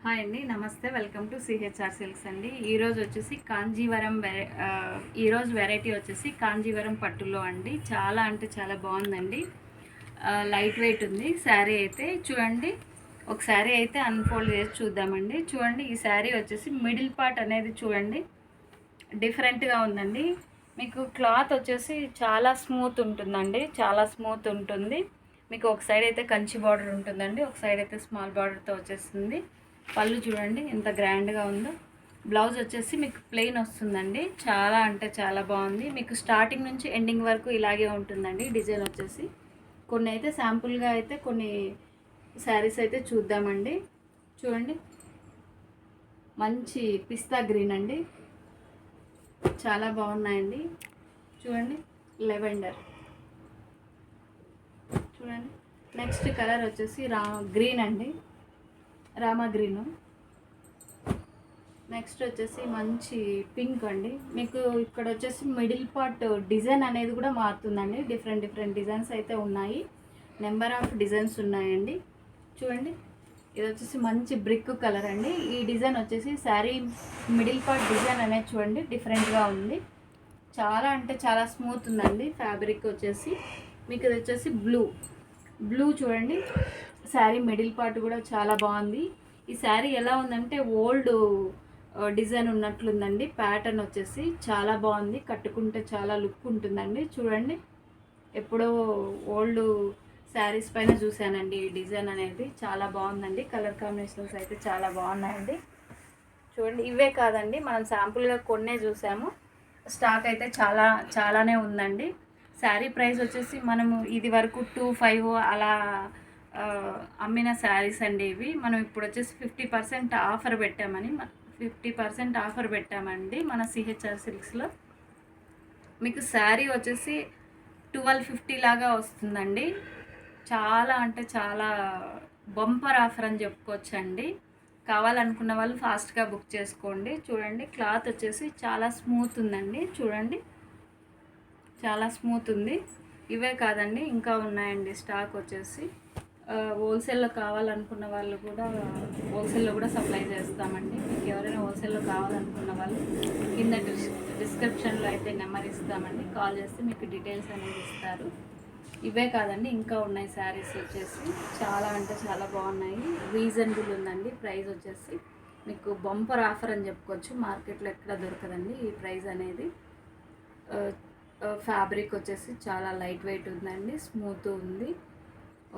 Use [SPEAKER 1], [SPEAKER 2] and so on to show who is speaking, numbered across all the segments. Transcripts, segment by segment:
[SPEAKER 1] Hi అండి, నమస్తే. Welcome to CHR silks అండి. ఈరోజు వచ్చేసి కాంజీవరం ఈరోజు వెరైటీ వచ్చేసి కాంజీవరం పట్టులో అండి. చాలా అంటే చాలా బాగుందండి. లైట్ వెయిట్ ఉంది శారీ అయితే. చూడండి, ఒక శారీ అయితే అన్ఫోల్డ్ చేసి చూద్దామండి. చూడండి, ఈ శారీ వచ్చేసి మిడిల్ పార్ట్ అనేది చూడండి డిఫరెంట్గా ఉందండి. మీకు క్లాత్ వచ్చేసి చాలా స్మూత్ ఉంటుందండి, చాలా స్మూత్ ఉంటుంది. మీకు ఒక సైడ్ అయితే కంచి బార్డర్ ఉంటుందండి, ఒక సైడ్ అయితే స్మాల్ బార్డర్తో వచ్చేస్తుంది. పళ్ళు చూడండి ఎంత గ్రాండ్గా ఉందో. బ్లౌజ్ వచ్చేసి మీకు ప్లెయిన్ వస్తుందండి. చాలా అంటే చాలా బాగుంది. మీకు స్టార్టింగ్ నుంచి ఎండింగ్ వరకు ఇలాగే ఉంటుందండి డిజైన్ వచ్చేసి. కొన్ని అయితే శాంపుల్గా అయితే కొన్ని శారీస్ అయితే చూద్దామండి. చూడండి, మంచి పిస్తా గ్రీన్ అండి, చాలా బాగున్నాయండి. చూడండి, లెవెండర్. చూడండి, నెక్స్ట్ కలర్ వచ్చేసి గ్రీన్ అండి, రామా గ్రీను. నెక్స్ట్ వచ్చేసి మంచి పింక్ అండి. మీకు ఇక్కడ వచ్చేసి మిడిల్ పార్ట్ డిజైన్ అనేది కూడా మారుతుందండి. డిఫరెంట్ డిజైన్స్ అయితే ఉన్నాయి, నెంబర్ ఆఫ్ డిజైన్స్ ఉన్నాయండి. చూడండి, ఇది వచ్చేసి మంచి బ్రిక్ కలర్ అండి. ఈ డిజైన్ వచ్చేసి శారీ మిడిల్ పార్ట్ డిజైన్ అనేది చూడండి డిఫరెంట్గా ఉంది. చాలా అంటే చాలా స్మూత్ ఉందండి ఫ్యాబ్రిక్ వచ్చేసి. మీకు ఇది వచ్చేసి బ్లూ చూడండి, శారీ మిడిల్ పార్ట్ కూడా చాలా బాగుంది. ఈ శారీ ఎలా ఉందంటే ఓల్డ్ డిజైన్ ఉన్నట్లుందండి. ప్యాటర్న్ వచ్చేసి చాలా బాగుంది, కట్టుకుంటే చాలా లుక్ ఉంటుందండి. చూడండి, ఎప్పుడో ఓల్డ్ శారీస్ పైన చూశానండి ఈ డిజైన్ అనేది. చాలా బాగుందండి. కలర్ కాంబినేషన్స్ అయితే చాలా బాగున్నాయండి. చూడండి, ఇవే కాదండి, మనం శాంపుల్గా కొన్నే చూసాము. స్టాక్ అయితే చాలానే ఉందండి. శారీ ప్రైస్ వచ్చేసి మనము ఇది వరకు 2,500 అలా అమ్మిన శారీస్ అండి ఇవి. మనం ఇప్పుడు వచ్చేసి 50% ఆఫర్ పెట్టామని 50% ఆఫర్ పెట్టామండి మన సిహెచ్ఆర్ సిల్క్స్లో. మీకు శారీ వచ్చేసి 1250 లాగా వస్తుందండి. చాలా అంటే చాలా బంపర్ ఆఫర్ అని చెప్పుకోవచ్చండి. కావాలనుకున్న వాళ్ళు ఫాస్ట్గా బుక్ చేసుకోండి. చూడండి, క్లాత్ వచ్చేసి చాలా స్మూత్ ఉందండి. చూడండి, చాలా స్మూత్ ఉంది. ఇవే కాదండి, ఇంకా ఉన్నాయండి స్టాక్ వచ్చేసి. హోల్సేల్లో కావాలనుకున్న వాళ్ళు కూడా హోల్సేల్లో కూడా సప్లై చేస్తామండి. మీకు ఎవరైనా హోల్సేల్లో కావాలనుకున్న వాళ్ళు కింద డిస్క్రిప్షన్లో అయితే నెంబర్ ఇస్తామండి. కాల్ చేస్తే మీకు డీటెయిల్స్ అనేది ఇస్తారు. ఇవే కాదండి, ఇంకా ఉన్నాయి శారీస్ వచ్చేసి. చాలా అంటే చాలా బాగున్నాయి. రీజనబుల్ ఉందండి ప్రైస్ వచ్చేసి. మీకు బంపర్ ఆఫర్ అని చెప్పుకోవచ్చు. మార్కెట్లో ఎక్కడ దొరకదండి ఈ ప్రైస్ అనేది. ఫ్యాబ్రిక్ వచ్చేసి చాలా లైట్ వెయిట్ ఉందండి, స్మూత్ ఉంది.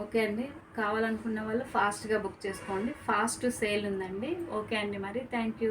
[SPEAKER 1] ఓకే అండి, కావాలనుకున్న వాళ్ళు ఫాస్ట్గా బుక్ చేసుకోండి. ఫాస్ట్ సేల్ ఉందండి. ఓకే అండి, మరి థ్యాంక్ యూ.